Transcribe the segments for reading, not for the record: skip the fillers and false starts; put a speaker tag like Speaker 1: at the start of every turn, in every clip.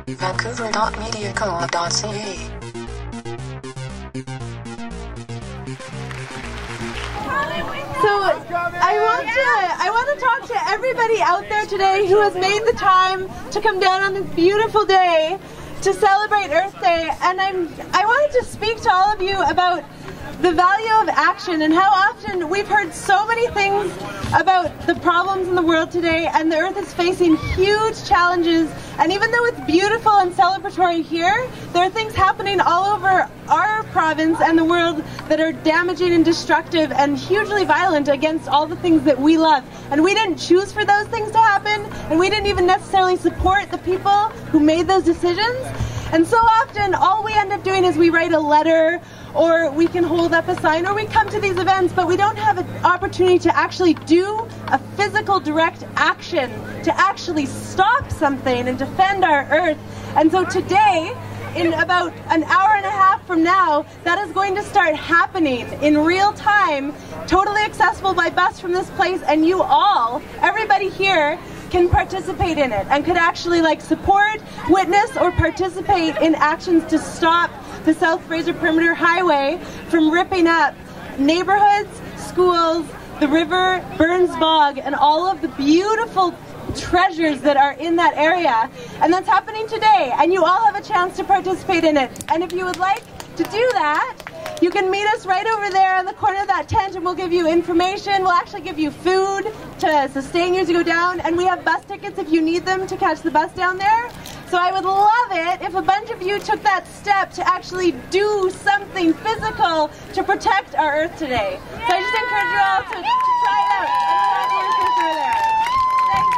Speaker 1: Vancouver.mediaco.ca.
Speaker 2: So I want to talk to everybody out there today who has made the time to come down on this beautiful day to celebrate Earth Day, and I wanted to speak to all of you about the value of action and how often we've heard so many things about the problems in the world today, and the Earth is facing huge challenges, and even though it's beautiful and celebratory here, there are things happening all over our province and the world that are damaging and destructive and hugely violent against all the things that we love. And we didn't choose for those things to happen, and we didn't even necessarily support the people who made those decisions. And so often all we end up doing is we write a letter, or we can hold up a sign, or we come to these events, but we don't have an opportunity to actually do a physical direct action to actually stop something and defend our Earth. And so today, in about an hour and a half from now, that is going to start happening in real time, totally accessible by bus from this place, and you all, everybody here, can participate in it and could actually support, witness, or participate in actions to stop the South Fraser Perimeter Highway from ripping up neighborhoods, schools, the river, Burns Bog, and all of the beautiful treasures that are in that area. And that's happening today, and you all have a chance to participate in it. And if you would like to do that, you can meet us right over there in the corner of that tent, and we'll give you information. We'll actually give you food to sustain you as you go down, and we have bus tickets if you need them to catch the bus down there. So I would love it if a bunch of you took that step to actually do something physical to protect our Earth today. So I just encourage you all to try it out. Thanks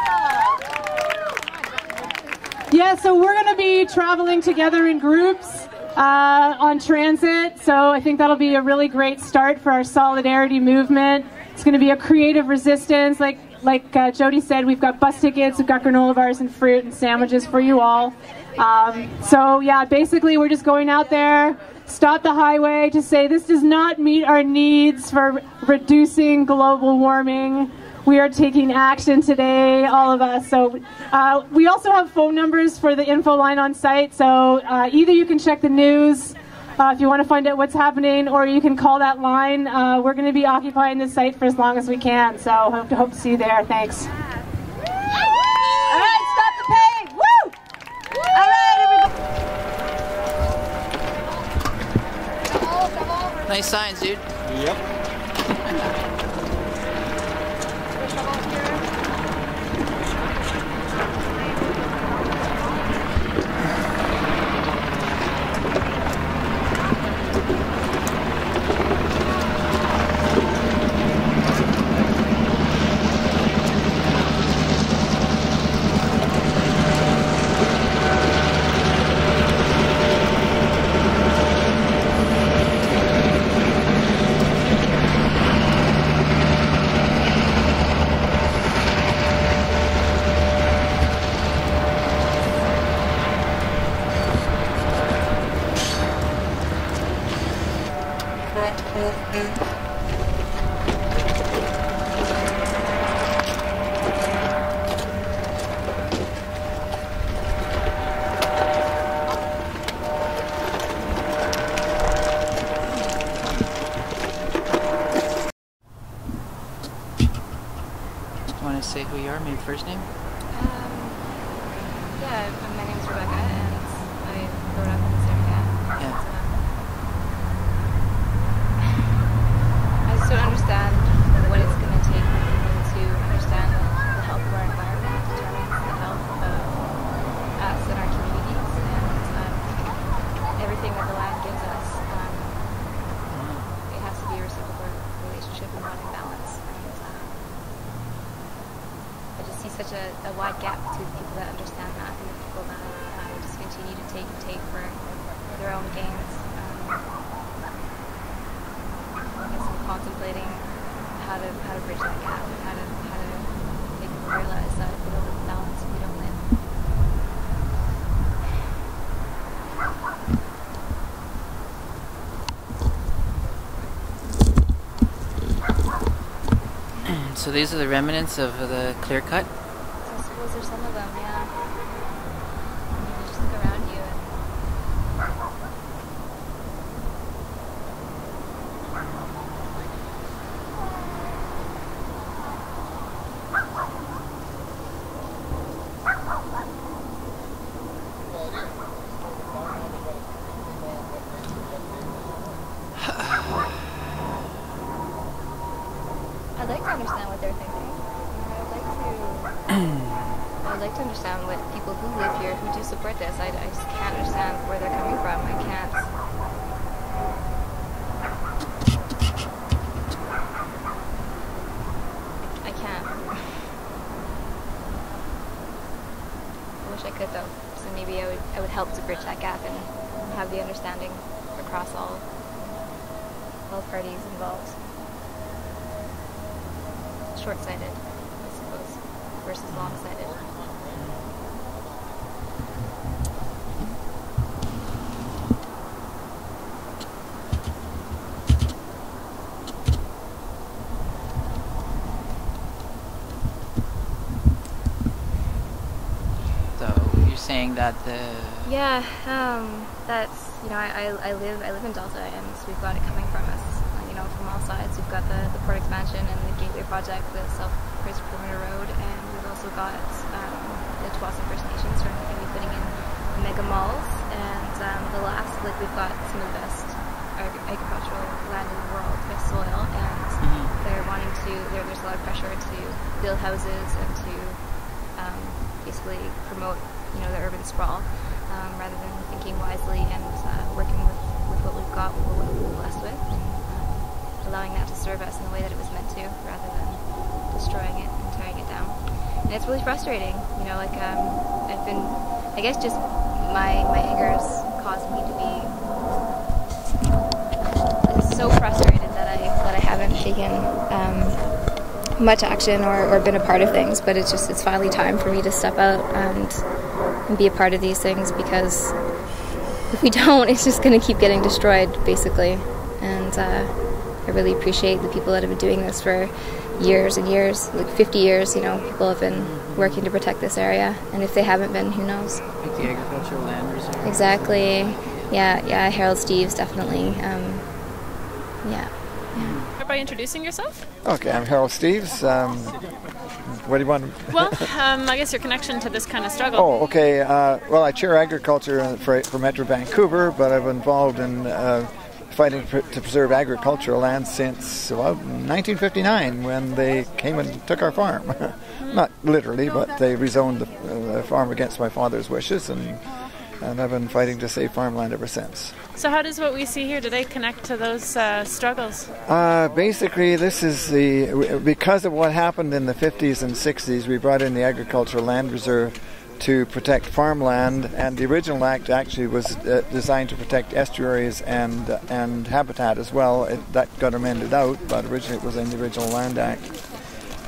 Speaker 2: all.
Speaker 3: Yeah, so we're going to be traveling together in groups on transit, so I think that'll be a really great start for our solidarity movement. It's going to be a creative resistance. Like Jody said, we've got bus tickets, we've got granola bars and fruit and sandwiches for you all. So yeah, basically we're just going out there, stop the highway to say this does not meet our needs for reducing global warming. We are taking action today, all of us. So we also have phone numbers for the info line on site. So either you can check the news if you want to find out what's happening, or you can call that line. We're going to be occupying this site for as long as we can. So hope to see you there. Thanks.
Speaker 2: All right, stop the pave. Woo! All right, everybody.
Speaker 4: Nice signs, dude.
Speaker 5: Yep.
Speaker 4: Want to say who you are, maybe first name?
Speaker 6: Yeah, my name's Rebecca, and I grew up in this area.
Speaker 4: Yeah.
Speaker 6: I just don't understand what it's going to take for people to understand the health of our environment determines the health of us and our communities, and everything that the land gives us. It has to be a reciprocal relationship and not in balance. I just see such a wide gap between the people that understand that and the people that just continue to take for their own gains. I guess I'm contemplating how to bridge that gap and how to make people realize that if we don't live in balance, we don't win.
Speaker 4: So these are the remnants of the clear cut?
Speaker 6: I suppose there's some of them, yeah. Maybe just look like to understand what people who live here, who do support this, I just can't understand where they're coming from. I can't. I wish I could though, so maybe I would help to bridge that gap and have the understanding across all parties involved. Short-sighted, I suppose, versus long-sighted.
Speaker 4: Saying that the
Speaker 6: that's I live in Delta, and we've got it coming from us, from all sides. We've got the port expansion and the Gateway project, the self-praised perimeter road, and we've also got the Tsawwassen First Nations who are going to be putting in mega malls, and we've got some of the best agricultural land in the world, best soil, and they're wanting to. There's a lot of pressure to build houses and to basically promote the urban sprawl, rather than thinking wisely and working with what we've got, with what we're blessed with, and allowing that to serve us in the way that it was meant to, rather than destroying it and tearing it down. And it's really frustrating, I've been, I guess just my anger has caused me to be so frustrated that I haven't taken much action or been a part of things, but it's finally time for me to step out and be a part of these things, because if we don't, it's just going to keep getting destroyed, basically. And I really appreciate the people that have been doing this for years and years, like 50 years, people have been working to protect this area, and if they haven't been, who knows?
Speaker 4: Like the agricultural land reserve.
Speaker 6: Exactly. Yeah, Harold Steves, definitely. Yeah.
Speaker 5: Start by introducing yourself.
Speaker 7: Okay, I'm Harold Steves. What do you want?
Speaker 5: Well, I guess your connection to this kind of struggle.
Speaker 7: Oh, okay. Well, I chair agriculture for Metro Vancouver, but I've been involved in fighting to preserve agricultural land since 1959, when they came and took our farm. Not literally, but they rezoned the farm against my father's wishes, and I've been fighting to save farmland ever since.
Speaker 5: So how does what we see here today connect to those struggles?
Speaker 7: Basically, this is because of what happened in the 50s and 60s, we brought in the Agricultural Land Reserve to protect farmland, and the original act actually was designed to protect estuaries and habitat as well. That got amended out, but originally it was in the original Land Act.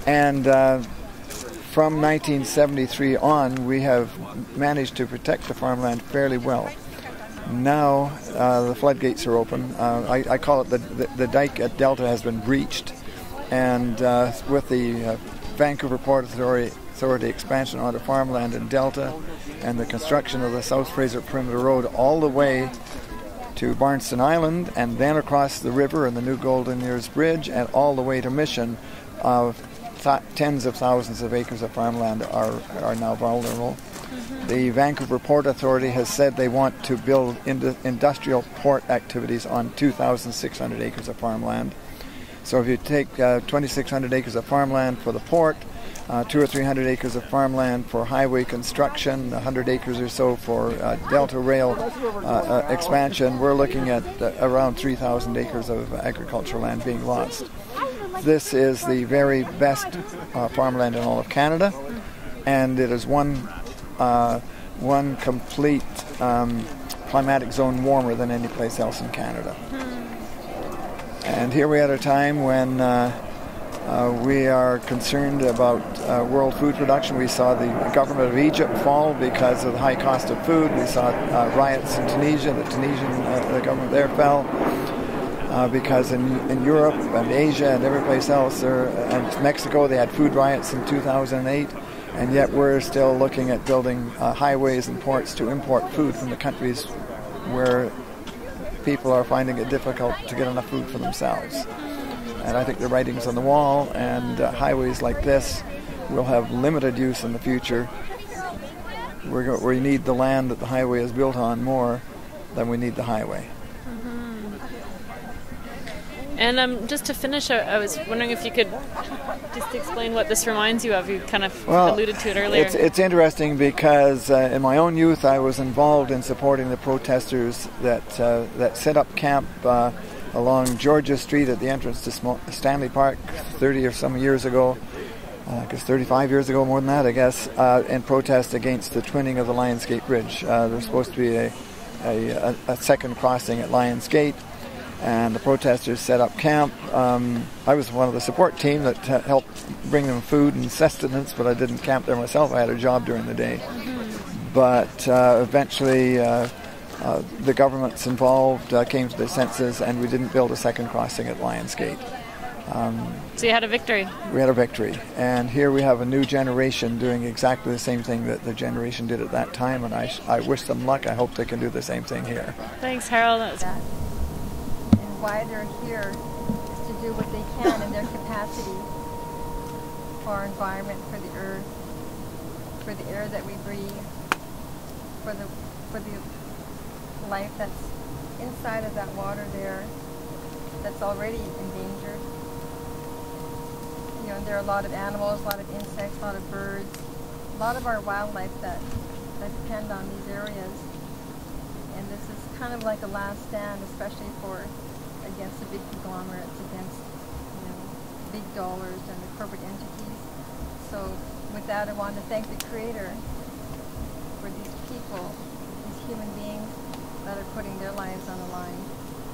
Speaker 7: And from 1973 on, we have managed to protect the farmland fairly well. Now the floodgates are open. I call it the dike at Delta has been breached, and with the Vancouver Port Authority expansion onto farmland in Delta and the construction of the South Fraser Perimeter Road all the way to Barnston Island, and then across the river and the new Golden Ears Bridge and all the way to Mission, tens of thousands of acres of farmland are now vulnerable. The Vancouver Port Authority has said they want to build industrial port activities on 2,600 acres of farmland. So if you take 2,600 acres of farmland for the port, 200 or 300 acres of farmland for highway construction, 100 acres or so for Delta Rail expansion, we're looking at around 3,000 acres of agricultural land being lost. This is the very best farmland in all of Canada, and it is one complete climatic zone warmer than any place else in Canada. And here we are at a time when we are concerned about world food production. We saw the government of Egypt fall because of the high cost of food. We saw riots in Tunisia. The government there fell because in Europe and Asia and every place else, and Mexico, they had food riots in 2008. And yet we're still looking at building highways and ports to import food from the countries where people are finding it difficult to get enough food for themselves. And I think the writing's on the wall, and highways like this will have limited use in the future. We need the land that the highway is built on more than we need the highway.
Speaker 5: And just to finish, I was wondering if you could just explain what this reminds you of. You kind of
Speaker 7: Well,
Speaker 5: alluded to it earlier.
Speaker 7: It's interesting because in my own youth I was involved in supporting the protesters that set up camp along Georgia Street at the entrance to Stanley Park 30 or some years ago, I guess 35 years ago, more than that I guess, in protest against the twinning of the Lions Gate Bridge. There was supposed to be a second crossing at Lions Gate, and the protesters set up camp. I was one of the support team that helped bring them food and sustenance, but I didn't camp there myself. I had a job during the day. But eventually the governments involved came to their senses, and we didn't build a second crossing at Lions Gate.
Speaker 5: So you had a victory.
Speaker 7: We had a victory. And here we have a new generation doing exactly the same thing that the generation did at that time, and I wish them luck. I hope they can do the same thing here.
Speaker 5: Thanks, Harold. That was
Speaker 8: and why they're here is to do what they can in their capacity for our environment, for the earth, for the air that we breathe, for the life that's inside of that water there that's already endangered. You know, there are a lot of animals, a lot of insects, a lot of birds, a lot of our wildlife that depend on these areas. And this is kind of like a last stand, especially against the big conglomerates, against, you know, big dollars and the corporate entities. So with that, I want to thank the Creator for these people, these human beings that are putting their lives on the line,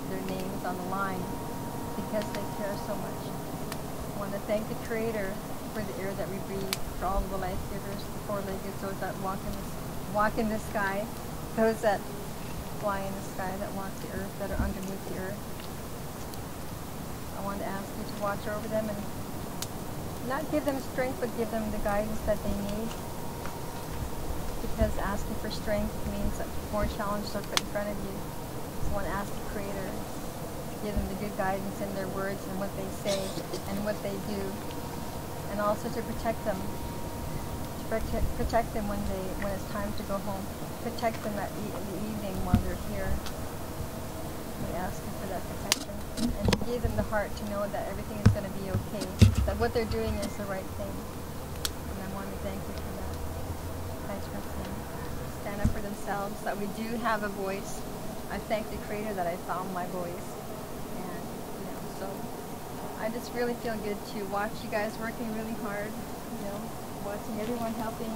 Speaker 8: their names on the line, because they care so much. I want to thank the Creator for the air that we breathe, for all of the life givers, the four-legged, those that walk in the sky, those that fly in the sky, that walk the earth, that are underneath the earth. I want to ask you to watch over them and not give them strength, but give them the guidance that they need. Because asking for strength means that more challenges are put in front of you. So I want to ask the Creator to give them the good guidance in their words and what they say and what they do. And also to protect them. To protect them when it's time to go home. Protect them in the evening while they're here. We ask you for that protection. And to give them the heart to know that everything is going to be okay. That what they're doing is the right thing. And I want to thank you for that. I trust them. Stand up for themselves, that we do have a voice. I thank the Creator that I found my voice. And, you know, so I just really feel good to watch you guys working really hard, you know, watching everyone helping,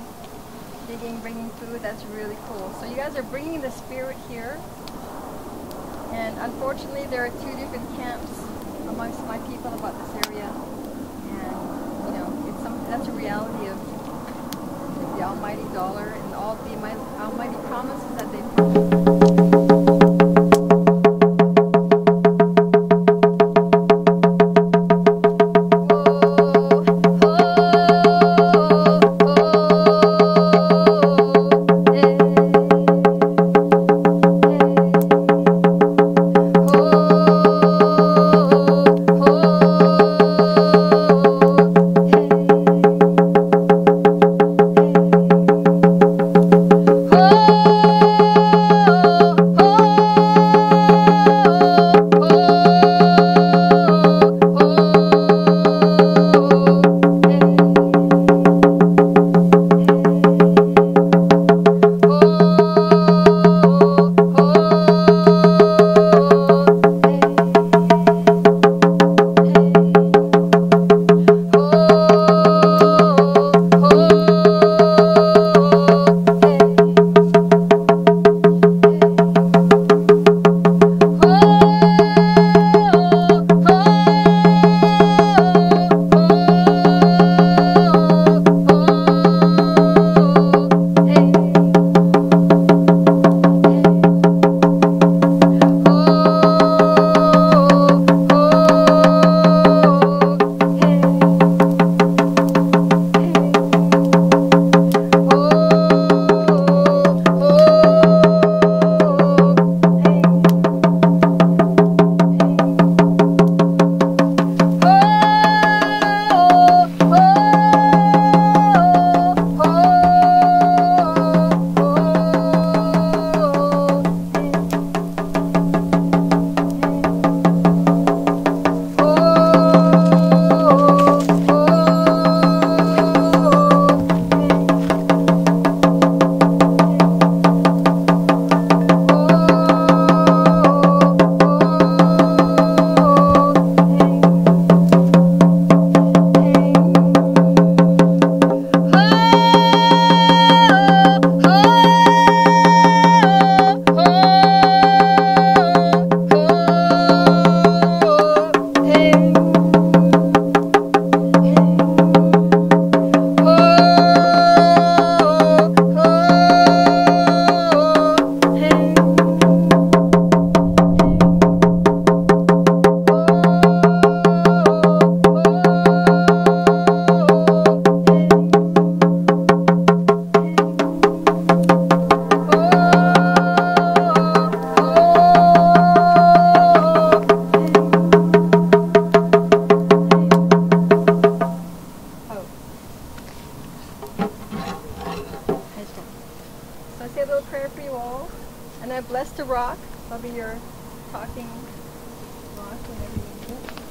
Speaker 8: digging, bringing food. That's really cool. So you guys are bringing the spirit here. And unfortunately, there are two different camps amongst my people about this area. And, you know, that's a reality of the almighty dollar and all the almighty promises that they've oh little prayer for you all. And I bless the rock. I'll be your talking rock whenever you need it.